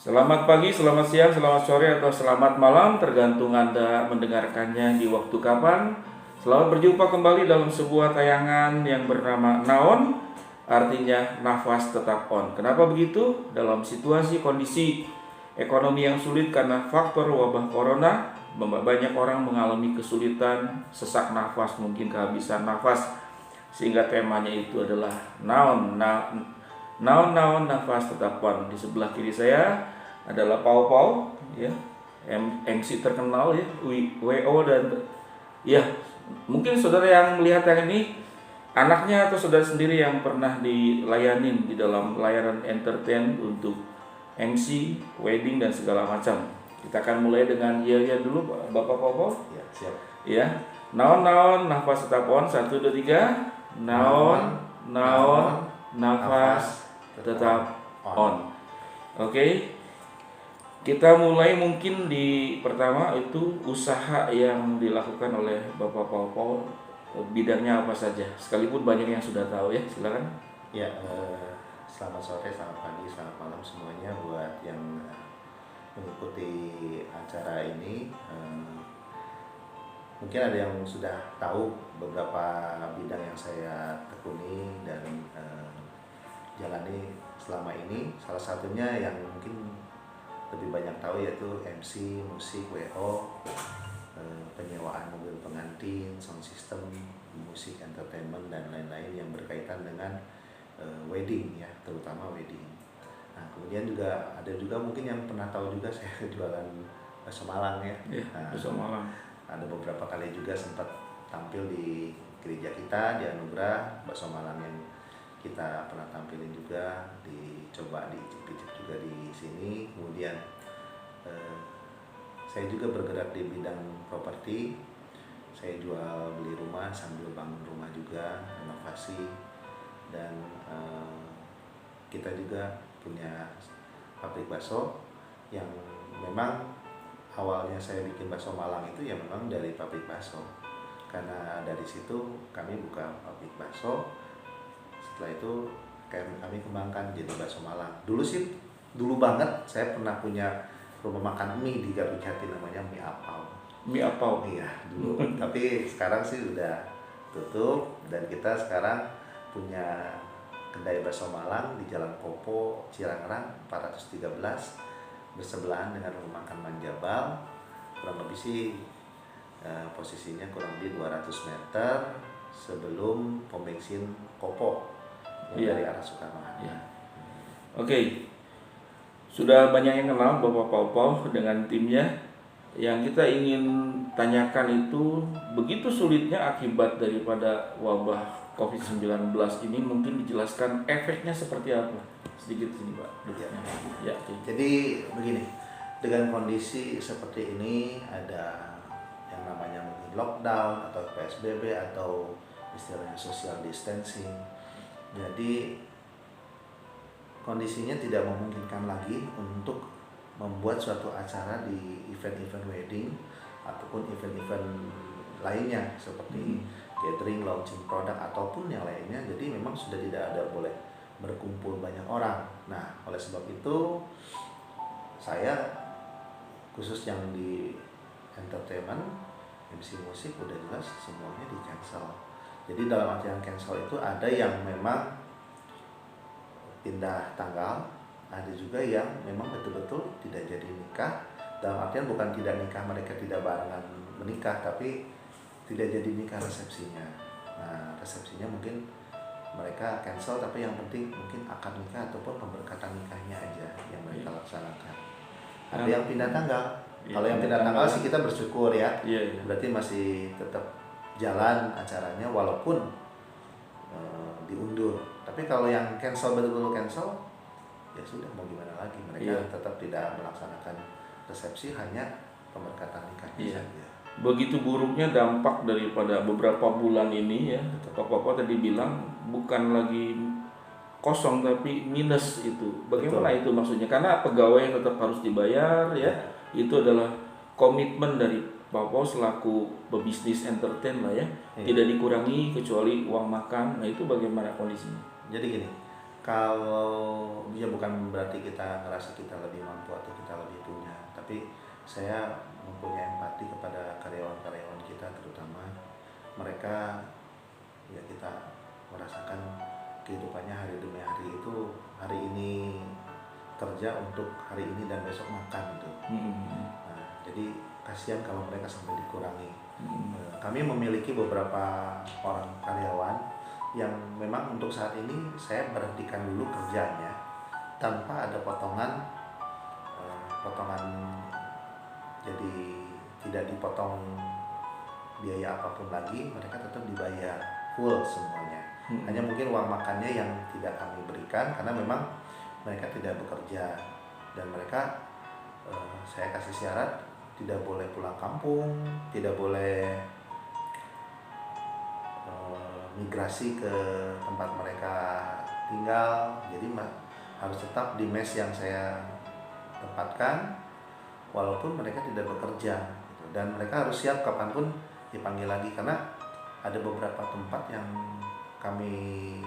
Selamat pagi, selamat siang, selamat sore, atau selamat malam, tergantung Anda mendengarkannya di waktu kapan. Selamat berjumpa kembali dalam sebuah tayangan yang bernama Naon, artinya nafas tetap on. Kenapa begitu? Dalam situasi kondisi ekonomi yang sulit karena faktor wabah corona, banyak orang mengalami kesulitan, sesak nafas, mungkin kehabisan nafas. Sehingga temanya itu adalah naon nafas tetap on. Di sebelah kiri saya adalah Pau Pau, ya, MC terkenal, ya, WO, dan ya, mungkin saudara yang melihat yang ini anaknya atau saudara sendiri yang pernah dilayanin di dalam layanan entertain untuk MC, wedding, dan segala macam. Kita akan mulai dengan ya dulu, Bapak Pau Pau. Ya, siap. Ya, naon nafas tetap on. 1, 2, 3. Naon nafas tetap on. Oke. Kita mulai mungkin di pertama itu usaha yang dilakukan oleh Bapak Pau Pau, bidangnya apa saja, sekalipun banyak yang sudah tahu, ya, silakan. Ya, selamat sore, selamat pagi, selamat malam semuanya buat yang mengikuti acara ini. Mungkin ada yang sudah tahu beberapa bidang yang saya tekuni dan jalani selama ini. Salah satunya yang mungkin lebih banyak tahu yaitu MC, musik, WO, penyewaan mobil pengantin, sound system, musik, entertainment, dan lain-lain yang berkaitan dengan wedding, ya, terutama wedding. Nah, kemudian juga ada juga mungkin yang pernah tahu juga saya jualan bakso Malang, ya. Bakso Malang. Ada beberapa kali juga sempat tampil di gereja kita di Anugerah, bakso Malang yang kita pernah tampilin juga, dicoba dicicip juga di sini. Kemudian saya juga bergerak di bidang properti. Saya jual beli rumah sambil bangun rumah juga, renovasi. Dan kita juga punya pabrik bakso yang memang awalnya saya bikin bakso Malang itu ya memang dari pabrik bakso. Karena dari situ kami buka pabrik bakso. Setelah itu kami kembangkan jadi bakso Malang. Dulu banget saya pernah punya rumah makan mie di Garut Jati, namanya Mie Apau. Mie Apau. Iya, dulu. Tapi sekarang sih udah tutup, dan kita sekarang punya kedai bakso Malang di Jalan Popo, Cirangrang 413, bersebelahan dengan rumah makan Manjabal. Kurang lebih sih posisinya kurang lebih 200 meter sebelum pom bensin Kopo yang dari arah Soekarno. Oke. Sudah banyak yang kenal Bapak Pau Pau dengan timnya. Yang kita ingin tanyakan itu, begitu sulitnya akibat daripada wabah COVID-19 ini, mungkin dijelaskan efeknya seperti apa? Sedikit sini, Pak. Ya. Jadi begini, dengan kondisi seperti ini ada yang namanya mungkin lockdown atau PSBB atau istilahnya social distancing. Jadi kondisinya tidak memungkinkan lagi untuk membuat suatu acara di event-event wedding ataupun event-event lainnya seperti gathering, launching produk, ataupun yang lainnya. Jadi memang sudah tidak ada boleh berkumpul banyak orang. Nah, oleh sebab itu saya khusus yang di entertainment, MC musik, udah jelas semuanya di cancel. Jadi dalam artian cancel itu ada yang memang pindah tanggal, ada juga yang memang betul-betul tidak jadi nikah. Dalam artian bukan tidak nikah, mereka tidak barengan menikah, tapi tidak jadi nikah resepsinya. Nah, resepsinya mungkin mereka cancel, tapi yang penting mungkin akad nikah ataupun pemberkatan nikahnya aja yang mereka laksanakan. Ada yang pindah tanggal. Kalau yang pindah tanggal sih kita bersyukur, ya. Berarti masih tetap jalan acaranya walaupun diundur. Tapi kalau yang cancel, betul-betul cancel, ya sudah, mau gimana lagi, mereka tetap tidak melaksanakan resepsi, hanya pemberkatan nikahnya saja. Begitu buruknya dampak daripada beberapa bulan ini, ya. Bapak tadi bilang bukan lagi kosong tapi minus itu. Bagaimana itu maksudnya? Karena pegawai tetap harus dibayar, ya. Itu adalah komitmen dari Bapak selaku pebisnis entertain lah, ya. Tidak dikurangi kecuali uang makan. Nah, itu bagaimana kondisinya? Jadi gini, Kalau dia bukan berarti kita ngerasa kita lebih mampu atau kita lebih punya, tapi saya mempunyai empati kepada karyawan-karyawan kita, terutama mereka ya kita merasakan kehidupannya hari demi hari. Itu hari ini kerja untuk hari ini dan besok makan gitu. Nah, jadi kasihan kalau mereka sampai dikurangi. Kami memiliki beberapa orang karyawan yang memang untuk saat ini saya berhentikan dulu kerjanya tanpa ada potongan, jadi tidak dipotong biaya apapun lagi, mereka tetap dibayar full semuanya. Hanya mungkin uang makannya yang tidak kami berikan karena memang mereka tidak bekerja, dan mereka saya kasih syarat tidak boleh pulang kampung, tidak boleh migrasi ke tempat mereka tinggal, jadi harus tetap di mes yang saya tempatkan walaupun mereka tidak bekerja gitu. Dan mereka harus siap kapanpun dipanggil lagi, karena ada beberapa tempat yang kami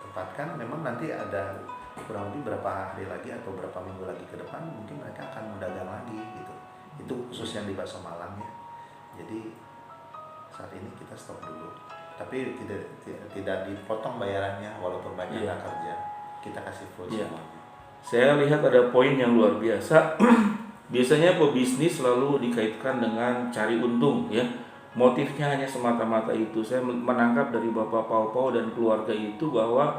tempatkan memang nanti ada kurang lebih berapa hari lagi atau berapa minggu lagi ke depan mungkin mereka akan mendagang lagi gitu. Itu khusus yang di Bakso Malang ya. Jadi saat ini kita stop dulu, tapi tidak dipotong bayarannya walaupun banyak yang kerja, kita kasih full semuanya. Saya lihat ada poin yang luar biasa. Biasanya pebisnis selalu dikaitkan dengan cari untung ya. Motifnya hanya semata-mata itu. Saya menangkap dari Bapak Pau dan keluarga itu bahwa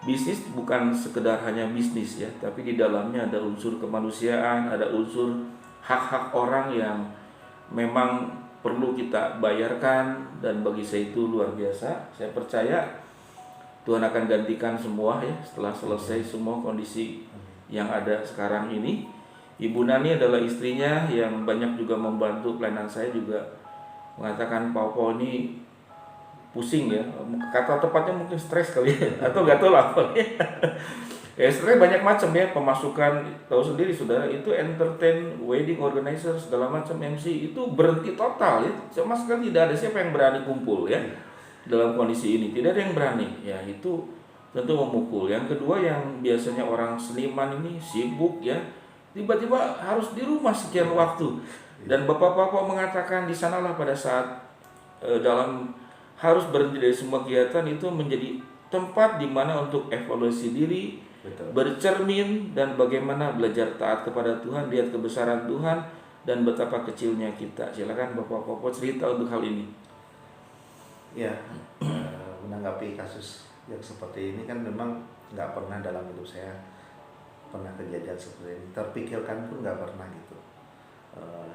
bisnis bukan sekedar hanya bisnis ya, tapi di dalamnya ada unsur kemanusiaan, ada unsur hak-hak orang yang memang perlu kita bayarkan, dan bagi saya itu luar biasa. Saya percaya Tuhan akan gantikan semua ya setelah selesai semua kondisi yang ada sekarang ini. Ibu Nani adalah istrinya yang banyak juga membantu pelayanan saya, juga mengatakan Pau ini pusing ya, kata tepatnya mungkin stres kali ya, atau nggak tahu lah apa ya. Stres banyak macam ya, pemasukan tahu sendiri saudara, itu entertain, wedding organizer, segala macam MC itu berhenti total ya, sama sekali tidak ada siapa yang berani kumpul ya dalam kondisi ini, tidak ada yang berani ya. Itu tentu memukul. Yang kedua, yang biasanya orang seniman ini sibuk ya, tiba-tiba harus di rumah sekian waktu, dan bapak-bapak mengatakan di sanalah pada saat dalam harus berhenti dari semua kegiatan itu menjadi tempat di mana untuk evaluasi diri, bercermin, dan bagaimana belajar taat kepada Tuhan, lihat kebesaran Tuhan dan betapa kecilnya kita. Silakan Bapak-bapak cerita untuk hal ini. Ya, menanggapi kasus yang seperti ini kan memang nggak pernah dalam hidup saya pernah kejadian seperti ini. Terpikirkan pun nggak pernah gitu.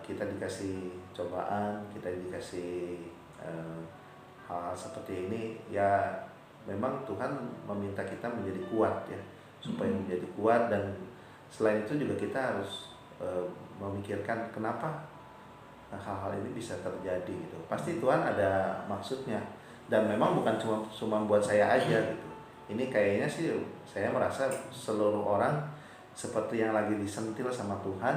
Kita dikasih cobaan, kita dikasih hal-hal seperti ini, ya memang Tuhan meminta kita menjadi kuat ya, supaya menjadi kuat. Dan selain itu juga kita harus memikirkan kenapa hal-hal ini bisa terjadi gitu. Pasti Tuhan ada maksudnya, dan memang bukan cuma buat saya aja gitu. Ini kayaknya sih saya merasa seluruh orang seperti yang lagi disentil sama Tuhan,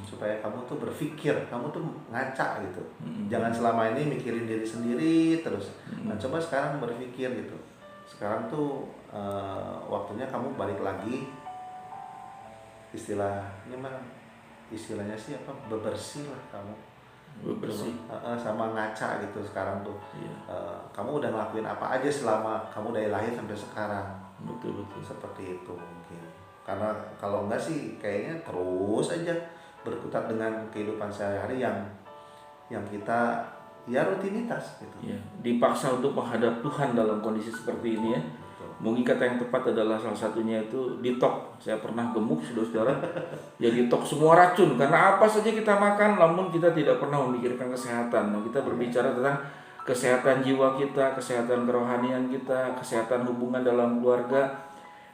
supaya kamu tuh berpikir, kamu tuh ngaca gitu. Jangan selama ini mikirin diri sendiri terus. Nah, coba sekarang berpikir gitu. Sekarang tuh waktunya kamu balik lagi, istilahnya sih apa, bebersih lah kamu. Bebersih. Sama ngaca gitu sekarang tuh. Kamu udah ngelakuin apa aja selama kamu dari lahir sampai sekarang. Betul. Seperti itu mungkin. Karena kalau enggak sih kayaknya terus aja berkutat dengan kehidupan sehari-hari yang kita ya rutinitas gitu. Ya, dipaksa untuk menghadap Tuhan dalam kondisi seperti ini ya. Betul. Mungkin kata yang tepat adalah salah satunya itu detox. Saya pernah gemuk saudara-saudara. Ya detox semua racun, karena apa saja kita makan namun kita tidak pernah memikirkan kesehatan. Nah, kita berbicara tentang kesehatan jiwa kita, kesehatan kerohanian kita, kesehatan hubungan dalam keluarga,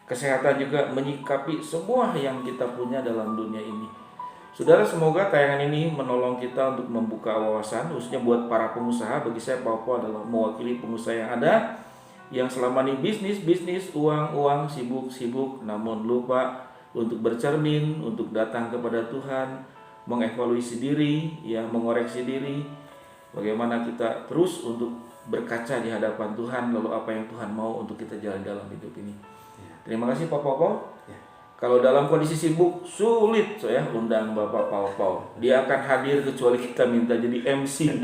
kesehatan juga menyikapi semua yang kita punya dalam dunia ini. Saudara, semoga tayangan ini menolong kita untuk membuka wawasan, khususnya buat para pengusaha. Bagi saya, Pau adalah mewakili pengusaha yang ada, yang selama ini bisnis, uang, sibuk, namun lupa untuk bercermin, untuk datang kepada Tuhan, mengevaluasi diri, ya, mengoreksi diri, bagaimana kita terus untuk berkaca di hadapan Tuhan, lalu apa yang Tuhan mau untuk kita jalan dalam hidup ini. Terima kasih Pak Popo. Ya. Kalau dalam kondisi sibuk sulit saya undang Bapak Popo. Dia akan hadir kecuali kita minta jadi MC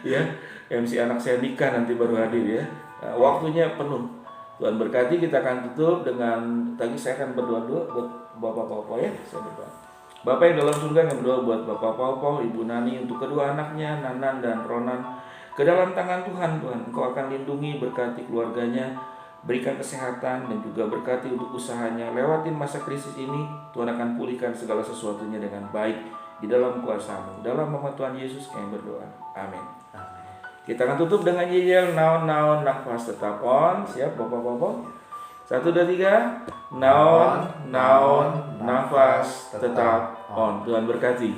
ya. MC anak saya nikah nanti baru hadir ya. Nah, waktunya penuh. Tuhan berkati, kita akan tutup dengan tadi saya akan berdoa dulu buat Bapak Popo ya. Saya berdoa. Bapak yang dalam surga, yang berdoa buat Bapak Popo, Ibu Nani, untuk kedua anaknya Nanan dan Ronan. Ke dalam tangan Tuhan, Tuhan, Engkau akan lindungi, berkati keluarganya, berikan kesehatan dan juga berkati untuk usahanya. Lewatin masa krisis ini, Tuhan akan pulihkan segala sesuatunya dengan baik di dalam kuasa-Mu. Dalam nama Tuhan Yesus kami berdoa. Amin. Kita akan tutup dengan yel naon nafas tetap on. Siap Bapak-bapak? 1, 2, 3. Naon nafas tetap on. Tuhan berkati.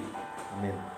Amin.